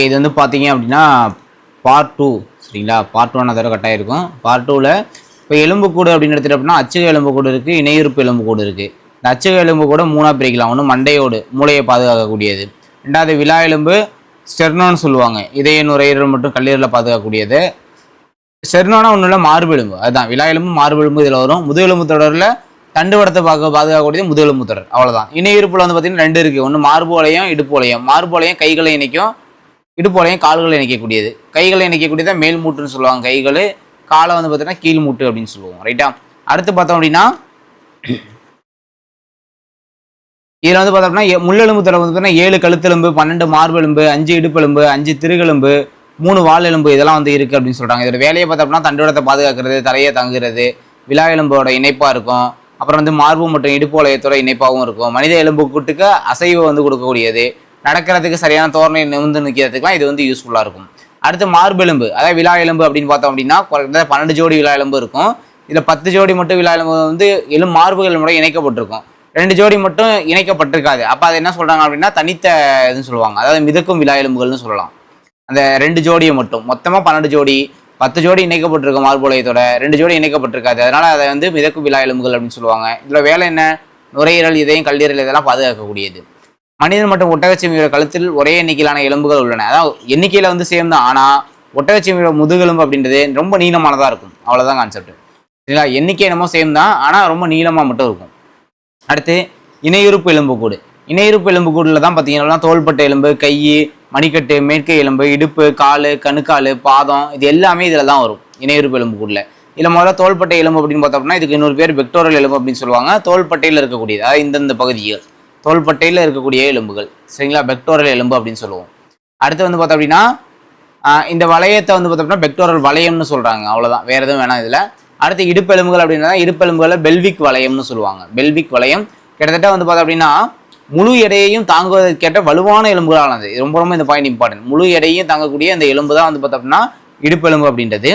இது வந்து பார்த்தீங்க அப்படின்னா பார்ட் 2 சரிங்களா. பார்ட் 1 அதோட கட்டாயம் இருக்கும். பார்ட் 2ல் இப்போ எலும்புக்கூடு அப்படின்னு எடுத்துகிட்டு அப்படின்னா அச்சுக எலும்புக்கூடு இருக்குது, இணையுறுப்பு எலும்புக்கூடு இருக்குது. இந்த அச்சுக எலும்புக்கூட மூணாக பிரிக்கலாம். ஒன்று மண்டையோடு மூளையை பாதுகாக்கக்கூடியது, ரெண்டாவது விலா எலும்பு ஸ்டெர்னோன்னு சொல்லுவாங்க, இதய நுரையீரல் மற்றும் கல்லீரலை பாதுகாக்கக்கூடியது. ஸ்டெர்னோனா ஒன்றும் இல்லை, மார்பெலும்பு, அதுதான் விலா எலும்பு மார்பெலும்பு இதில் வரும். முதுகெலும்பு தொடரில் தண்டுவடத்தை பாதுகாக்கக்கூடியது முதுகெலும்பு தொடர், அவ்வளோதான். இணையுறுப்பில் வந்து பார்த்தீங்கன்னா ரெண்டு இருக்குது, ஒன்று மார்பு வளையம் இடுப்பு வளையம். மார்பு வளையம் கைகளை இணைக்கும், இடுப்பு வளையம் கால்களை இணைக்கக்கூடியது. கைகளை இணைக்கக்கூடியதான் மேல் மூட்டுன்னு சொல்லுவாங்க, கைகள். காலை வந்து பார்த்தீங்கன்னா கீழ் மூட்டு அப்படின்னு சொல்லுவோம், ரைட்டா. அடுத்து பார்த்தோம் அப்படின்னா இதில் வந்து பார்த்தோம்னா முள்ளெலும்பு தொடர் வந்து பார்த்தீங்கன்னா 7 கழுத்தெலும்பு, 12 மார்பெலும்பு, 5 இடுப்பெலும்பு, 5 திருகெலும்பு, 3 வால் எலும்பு இதெல்லாம் வந்து இருக்குது அப்படின்னு சொல்கிறாங்க. இதோட வேலையை பார்த்தோம்னா தண்டுவடத்தை பாதுகாக்கிறது, தலையை தங்குறது, விலா எலும்போட இணைப்பாக இருக்கும். அப்புறம் வந்து மார்பு மற்றும் இடுப்பு வளையத்தோட இணைப்பாகவும் இருக்கும். மனித எலும்பு கூட்டுக்கு அசைவு வந்து கொடுக்கக்கூடியது, நடக்கிறதுக்கு சரியான தோரணை நிமிர்ந்து நிற்கிறதுக்குலாம் இது வந்து யூஸ்ஃபுல்லாக இருக்கும். அடுத்து மார்பெலும்பு, அதாவது விலா எலும்பு அப்படின்னு பார்த்தோம் அப்படின்னா 12 ஜோடி விலா எலும்பு இருக்கும். இதில் 10 ஜோடி மட்டும் விலா எலும்பு வந்து மார்புகள் முறை இணைக்கப்பட்டிருக்கும், 2 ஜோடி மட்டும் இணைக்கப்பட்டிருக்காது. அப்போ அதை என்ன சொல்கிறாங்க அப்படின்னா தனித்த இதுன்னு சொல்லுவாங்க, அதாவது மிதக்கும் விலா எலும்புகள்னு சொல்லலாம். அந்த 2 ஜோடியை மட்டும், மொத்தமாக 12 ஜோடி, 10 ஜோடி இணைக்கப்பட்டிருக்கும் மார்புலையத்தோட, 2 ஜோடி இணைக்கப்பட்டிருக்காது, அதனால் அதை வந்து மிதக்கும் விலா எலும்புகள் அப்படின்னு சொல்லுவாங்க. இதில் வேலை என்ன, நுரையீரல், இதயம், கல்லீரல் இதெல்லாம் பாதுகாக்கக்கூடியது. மனிதன் மற்றும் ஒட்டகச்சிவியோட கழுத்தில் ஒரே எண்ணிக்கையிலான எலும்புகள் உள்ளன, அதாவது எண்ணிக்கையில் வந்து சேம் தான். ஆனால் ஒட்டகச்சிவியோட முதுகெலும்பு அப்படின்றது ரொம்ப நீளமானதாக இருக்கும், அவ்வளோதான் கான்செப்ட், சரிங்களா. எண்ணிக்கை என்னமோ சேம் தான், ஆனால் ரொம்ப நீளமாக மட்டும் இருக்கும். அடுத்து இணையுறுப்பு எலும்புக்கூடு. இணையுறுப்பு எலும்புக்கூடில் தான் பார்த்தீங்கன்னா தோள்பட்டை எலும்பு, கை, மணிக்கட்டு, மேற்கை எலும்பு, இடுப்பு, கால், கணுக்கால், பாதம், இது எல்லாமே இதில் தான் வரும் இணையுறுப்பு எலும்புக்கூடில். இதில் முதல்ல தோள்பட்டை எலும்பு அப்படின்னு பார்த்தோம்னா இதுக்கு இன்னொரு பேர் பெக்டோரல் எலும்பு அப்படின்னு சொல்லுவாங்க. தோள்பட்டையில் இருக்கக்கூடியது, அதாவது இந்தந்த பகுதிகள் தோள்பட்டையில் இருக்கக்கூடிய எலும்புகள், சரிங்களா, பெக்டோரல் எலும்பு அப்படின்னு சொல்லுவோம். அடுத்து வந்து பார்த்தோம் அப்படின்னா இந்த வளையத்தை வந்து பார்த்தோம்னா பெக்டோரல் வளையம்னு சொல்கிறாங்க, அவ்வளோதான், வேறு எதுவும் வேணாம் இதில். அடுத்து இடுப்பெலும்புகள் அப்படின்னா இடுப்பெலும்புகளை பெல்விக் வளையம்னு சொல்லுவாங்க. பெல்விக் வளையம் கிட்டத்தட்ட வந்து பார்த்தோம் அப்படின்னா முழு எடையையும் தாங்குவதற்கேற்ற வலுவான எலும்புகளானது. ரொம்ப ரொம்ப இந்த பாயிண்ட் இம்பார்ட்டன்ட். முழு எடையையும் தாங்கக்கூடிய இந்த எலும்பு தான் வந்து பார்த்தோம் அப்படின்னா இடுப்பெலும்பு அப்படின்றது.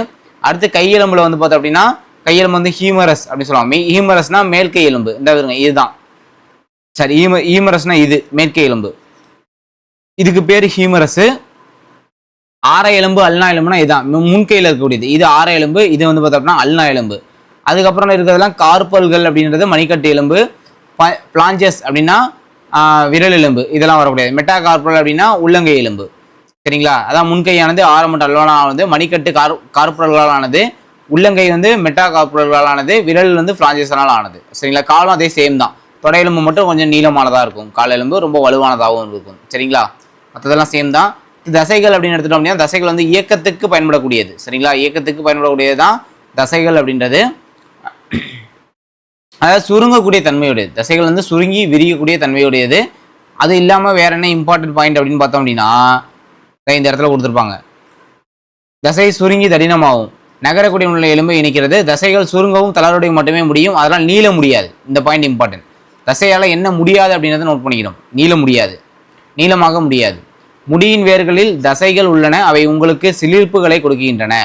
அடுத்து கையெலும்புல வந்து பார்த்தோம் அப்படின்னா கையெலும்பு வந்து ஹீமரஸ் அப்படின்னு சொல்லுவாங்க. ஹீமரஸ்னா மேல்கை எலும்பு, இந்த இதுதான் சரி. ஹீமரஸ்னா இது மேற்கை எலும்பு, இதுக்கு பேர் ஹீமரஸ். ஆற எலும்பு அல்னா எலும்புனா இதுதான் முன்கையில் இருக்கக்கூடியது, இது ஆற எலும்பு, இது வந்து பார்த்தோம்னா அல்னா எலும்பு. அதுக்கப்புறம் இருக்கிறதுலாம் கார்பல்கள் அப்படின்றது மணிக்கட்டு எலும்பு, பிளாஞ்சஸ் அப்படின்னா விரல் எலும்பு இதெல்லாம் வரக்கூடியது. மெட்டா கார்பல் அப்படின்னா உள்ளங்கை எலும்பு, சரிங்களா. அதான் முன்கையானது ஆரம்பட்ட அல்வானானது, மணிக்கட்டு கார்பல்களால் ஆனது, உள்ளங்கை வந்து மெட்டா கார்பல்களால் ஆனது, விரல் வந்து பிளாஞ்சஸால் ஆனது, சரிங்களா. காலம் அதே சேம் தான், தொடை எலும்பு மட்டும் கொஞ்சம் நீளமானதாக இருக்கும், கால் எலும்பு ரொம்ப வலுவானதாகவும் இருக்கும், சரிங்களா. மற்றதெல்லாம் சேம் தான். தசைகள் அப்படின்னு எடுத்துட்டோம் அப்படின்னா தசைகள் வந்து இயக்கத்துக்கு பயன்படக்கூடியது, சரிங்களா. இயக்கத்துக்கு பயன்படக்கூடியது தான் தசைகள் அப்படின்றது. அதாவது சுருங்கக்கூடிய தன்மையுடையது, தசைகள் வந்து சுருங்கி விரியக்கூடிய தன்மையுடையது. அது இல்லாமல் வேற என்ன இம்பார்ட்டன்ட் பாயிண்ட் அப்படின்னு பார்த்தோம் அப்படின்னா இந்த இடத்துல கொடுத்துருப்பாங்க, தசை சுருங்கி தடினமாகும், நகரக்கூடிய உள்ள எலும்பை இணைக்கிறது. தசைகள் சுருங்கவும் தளர்வுடைய மட்டுமே முடியும், அதனால் நீள முடியாது. இந்த பாயிண்ட் இம்பார்ட்டன்ட். தசையால் என்ன முடியாது அப்படின்றத நோட் பண்ணிக்கணும், நீள முடியாது, நீளமாக முடியாது. முடியின் வேர்களில் தசைகள் உள்ளன, அவை உங்களுக்கு சிலிர்ப்புகளை கொடுக்கின்றன.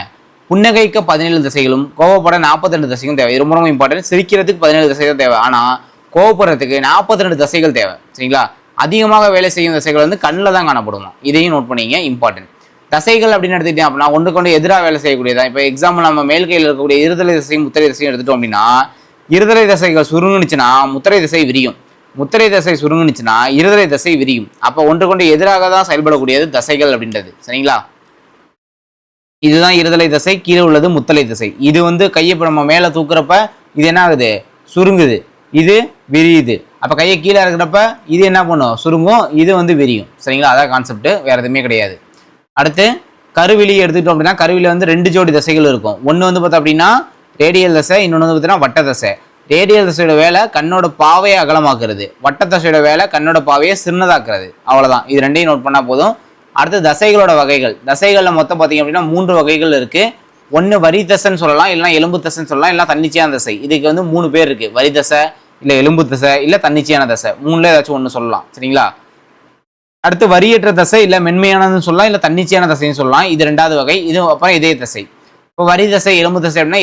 புன்னகைக்க 17 தசைகளும் கோவப்பட 42 தசைகளும் தேவை. ரொம்ப ரொம்ப இம்பார்ட்டன்ட். சிரிக்கிறதுக்கு 17 தசைகள் தேவை, ஆனால் கோவப்படுறதுக்கு 42 தசைகள் தேவை, சரிங்களா. அதிகமாக வேலை செய்யும் தசைகள் வந்து கண்ணில் தான் காணப்படுமா, இதையும் நோட் பண்ணிங்க, இம்பார்ட்டன்ட். தசைகள் அப்படின்னு எடுத்துக்கிட்டேன் அப்படின்னா ஒன்று கொண்டு எதிராக வேலை செய்யக்கூடியதான். இப்போ எக்ஸாம்பிள் நம்ம மேல் கையில் இருக்கக்கூடிய இருதலை தசையும் முத்திரை தசையும் எடுத்துட்டோம் அப்படின்னா இருதலை தசைகள் சுருங்குனுச்சுன்னா முத்திரை தசை விரியும், முத்திரை தசை சுருங்குனுச்சுன்னா இருதலை தசை விரியும். அப்போ ஒன்று கொண்டு எதிராக தான் செயல்படக்கூடியது தசைகள் அப்படின்றது, சரிங்களா. இதுதான் இருதலை தசை, கீழே உள்ளது முத்தலை தசை. இது வந்து கையை நம்ம மேலே தூக்குறப்ப இது என்ன ஆகுது, சுருங்குது, இது விரியுது. அப்போ கையை கீழே இருக்கிறப்ப இது என்ன பண்ணும், சுருங்கும், இது வந்து விரியும், சரிங்களா. அதான் கான்செப்ட், வேறு எதுவுமே கிடையாது. அடுத்து கருவிலி எடுத்துக்கிட்டோம் அப்படின்னா கருவில வந்து 2 ஜோடி தசைகள் இருக்கும். ஒன்று வந்து பார்த்தோம் அப்படின்னா ரேடியல் தசை, இன்னொன்று வந்து பார்த்தீங்கன்னா வட்ட தசை. ரேடியல் தசையோட வேலை கண்ணோட பாவையை அகலமாக்குறது, வட்ட தசையோட வேலை கண்ணோட பாவையை சின்னதாக்குறது, அவ்வளோதான். இது ரெண்டையும் நோட் பண்ணால் போதும். அடுத்து தசைகளோட வகைகள். தசைகளில் மொத்தம் பார்த்தீங்க அப்படின்னா 3 வகைகள் இருக்குது. ஒன்று வரி தசைன்னு சொல்லலாம், இல்லைனா எலும்பு தசைன்னு சொல்லலாம், இல்லை தன்னிச்சையான தசை. இதுக்கு வந்து 3 பேர் இருக்குது, வரி தசை, இல்லை எலும்பு தசை, இல்லை தன்னிச்சையான தசை. 3ல ஏதாச்சும் ஒன்று சொல்லலாம், சரிங்களா. அடுத்து வரியற்ற தசை, இல்லை மென்மையானதுன்னு சொல்லலாம், இல்லை தன்னிச்சையான தசைன்னு சொல்லலாம், இது 2வது வகை. இது அப்புறம் இதய தசை. இப்போ வரி தசை எலும்பு தசை அப்படின்னா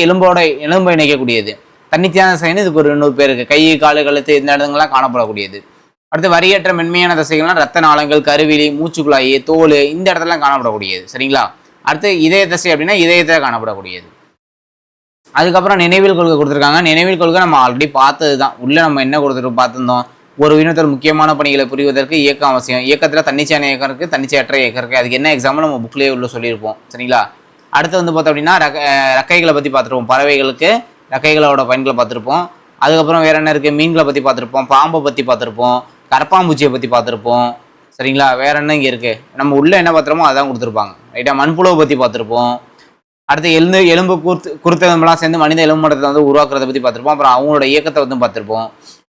எலும்பை இணைக்கக்கூடியது. தன்னிச்சையான தசைன்னு இதுக்கு ஒரு 2 பேர் இருக்குது, கை, காலு, கழுத்து இந்த இடங்கள்லாம் காணப்படக்கூடியது. அடுத்து வரியற்ற மென்மையான தசைகள்லாம் ரத்த நாளங்கள், கருவிழி, மூச்சுக்குழாய், தோல் இந்த இடத்துல காணப்படக்கூடியது. சரிங்களா? அடுத்து இதய தசை அப்படின்னா இதயத்தில் காணப்படக்கூடியது. அதுக்கப்புறம் நினைவில் கொள்கை கொடுத்துருக்காங்க. நினைவில் கொள்கை நம்ம ஆல்ரெடி பார்த்தது தான். உள்ள நம்ம என்ன கொடுத்துட்டு பார்த்துருந்தோம், ஒரு உயிரினத்தோட முக்கியமான பணிகளை புரிவதற்கு இயக்கம் அவசியம். இயக்கத்தில் தன்னிச்சையான இயக்கம் இருக்குது, தன்னிச்சையற்ற இயக்கம் இருக்குது. அதுக்கு என்ன எக்ஸாம்பிள் நம்ம புக்லேயே உள்ள சொல்லியிருப்போம். சரிங்களா? அடுத்து வந்து பார்த்தோம் அப்படின்னா ரெக்கைகளை பற்றி பார்த்துருப்போம். பறவைகளுக்கு ரெக்கைகளோட பயன்களை பார்த்துருப்போம். அதுக்கப்புறம் வேற என்ன இருக்குது, மீன்களை பற்றி பார்த்துருப்போம், பாம்பை பற்றி பார்த்துருப்போம், கரப்பாம்பூச்சியை பற்றி பார்த்துருப்போம். சரிங்களா? வேற என்ன இங்கே இருக்குது, நம்ம உள்ள என்ன பார்த்துருமோ அதான் கொடுத்துருப்பாங்க. ரைட்டாக மண்புழுவை பற்றி பார்த்துருப்போம். அடுத்து எலும்பு குருத்தெலும்புலாம் சேர்ந்து மனித எலும்பு மண்டலத்தை வந்து உருவாக்குறத பற்றி பார்த்துருப்போம். அப்புறம் அவங்களோட இயக்கத்தை வந்து பார்த்துருப்போம்.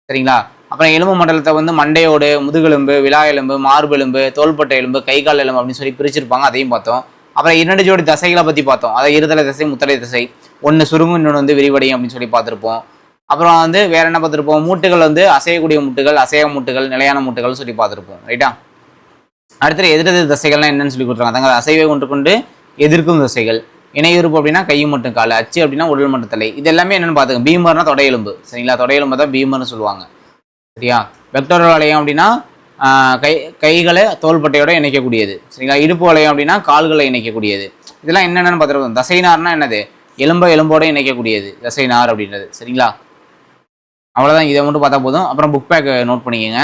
சரிங்களா? அப்புறம் எலும்பு மண்டலத்தை வந்து மண்டையோடு, முதுகெலும்பு, விலா எலும்பு, மார்பெலும்பு, தோள்பட்டை எலும்பு, கை கால் எலும்பு அப்படின்னு சொல்லி பிரிச்சிருப்பாங்க. அதையும் பார்த்தோம். அப்புறம் 2 ஜோடி தசைகளை பற்றி பார்த்தோம். அதை இருதலை தசை, முத்தலை தசை. ஒன்று சுருங்கும், இன்னொன்று வந்து விரிவடையும் அப்படின்னு சொல்லி பார்த்துருப்போம். அப்புறம் வந்து வேற என்ன பார்த்துருப்போம், மூட்டுகள் வந்து அசையக்கூடிய மூட்டுகள், அசைய மூட்டுகள், நிலையான மூட்டுகள் சொல்லி பார்த்துருப்போம். ரைட்டா? அடுத்து எதிரெதிர் தசைகள்லாம் என்னன்னு சொல்லி கொடுத்துருக்காங்க. தங்கள் அசைவை கொண்டு எதிர்க்கும் தசைகள். இணையுறுப்பு அப்படின்னா கையும் மட்டும் கால், அச்சு அப்படின்னா உடல் மட்டும் தலை. இது எல்லாமே என்னன்னு பார்த்துக்கோங்க. பீமர்னா தொடையெலும்பு. சரிங்களா? தொடையெலும்பு தான் பீமர்னு சொல்லுவாங்க. சரியா? வெக்டோரல் வளையம் அப்படின்னா கைகளை தோள்பட்டையோட இணைக்கக்கூடியது. சரிங்களா? இடுப்பு வளையம் அப்படின்னா கால்களை இணைக்கக்கூடியது. இதெல்லாம் என்னென்னு பார்த்துருக்கோம். தசைநார்னா என்னது, எலும்போட இணைக்கக்கூடியது தசைநார் அப்படின்றது. சரிங்களா? அவ்வளோதான். இதை மட்டும் பார்த்தா போதும். அப்புறம் புக் பேக் நோட் பண்ணிக்கோங்க.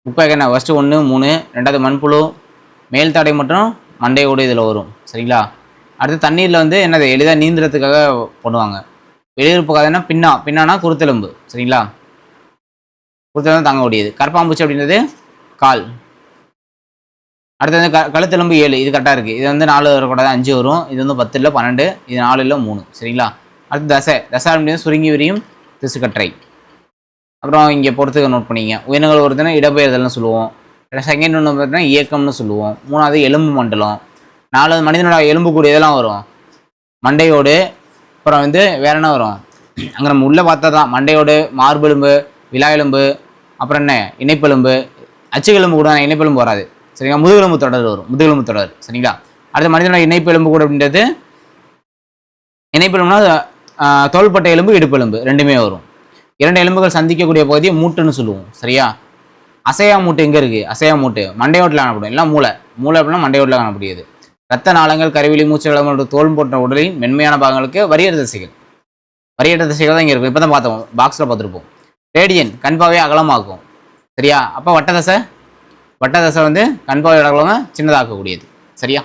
புக் பேக் என்ன, ஃபஸ்ட்டு 1, 3, 2வது மண்புழு, மேல் தாடை மற்றும் மண்டையோடு இதில் வரும். சரிங்களா? அடுத்து தண்ணீரில் வந்து என்னது, எளிதாக நீந்துறதுக்காக பண்ணுவாங்க. வெளியுறுப்புக்காக என்ன, பின்னானா குருத்தெலும்பு. சரிங்களா? குருத்தெலும்பு தாங்கக்கூடியது. கரப்பாம்பூச்சி அப்படின்றது கால். அடுத்து வந்து கழுத்தெலும்பு 7. இது கரெக்டாக இருக்குது. இது வந்து 4 வரக்கூடாது, 5 வரும். இது வந்து 10 இல்லை 12, இது 4 இல்லை 3. சரிங்களா? அடுத்து தசை அப்படின்றது சுருங்கி விரியும் திசுக்கற்றை. அப்புறம் இங்கே பொறுத்துக்க நோட் பண்ணிங்க. உயிரினங்கள் ஒருத்தனை இடப்பெயர்தல்னு சொல்லுவோம். செகண்ட் ஒன்று பார்த்தீங்கன்னா இயக்கம்னு சொல்லுவோம். 3வது எலும்பு மண்டலம். 4வது மனிதனோட எலும்பு கூடிய இதெல்லாம் வரும். மண்டையோடு, அப்புறம் வந்து வேற என்ன வரும், அங்கே நம்ம உள்ளே பார்த்தா தான் மண்டையோடு, மார்பெலும்பு, விலா எலும்பு, அப்புறம் என்ன இணைப்பெலும்பு, அச்சுக்கெலும்பு கூட இணைப்பெலும்பு வராது. சரிங்களா? முதுகெலும்பு தொடர் வரும். முதுகெலும்பு தொடர். சரிங்களா? அடுத்து மனிதனோட இணைப்பெலும்பு கூட அப்படின்றது, இணைப்பெலும்புனா தோள்பட்டை எலும்பு, இடுப்பெலும்பு ரெண்டுமே வரும். 2 எலும்புகள் சந்திக்கக்கூடிய பகுதியை மூட்டுன்னு சொல்லுவோம். சரியா? அசையா மூட்டு எங்கே இருக்குது, அசையா மூட்டு மண்டையோட்டில் காணப்படும். இல்லை மூளை அப்படின்னா மண்டையோட்டில் காணக்கூடியது. ரத்த நாளங்கள், கருவிழி, மூச்சுகளம் மற்றும் தோல் போன்ற உடலின் மென்மையான பாகங்களுக்கு வரியற்ற தசைகள் தான் இங்கே இருக்கும். இப்போ தான் பார்த்தோம், பாக்ஸில் பார்த்துருப்போம். ரேடியன் கண்பாவை அகலமாக்கும். சரியா? அப்போ வட்ட தசை வந்து கண்பாவை அகலமாக சின்னதாக்கக்கூடியது. சரியா?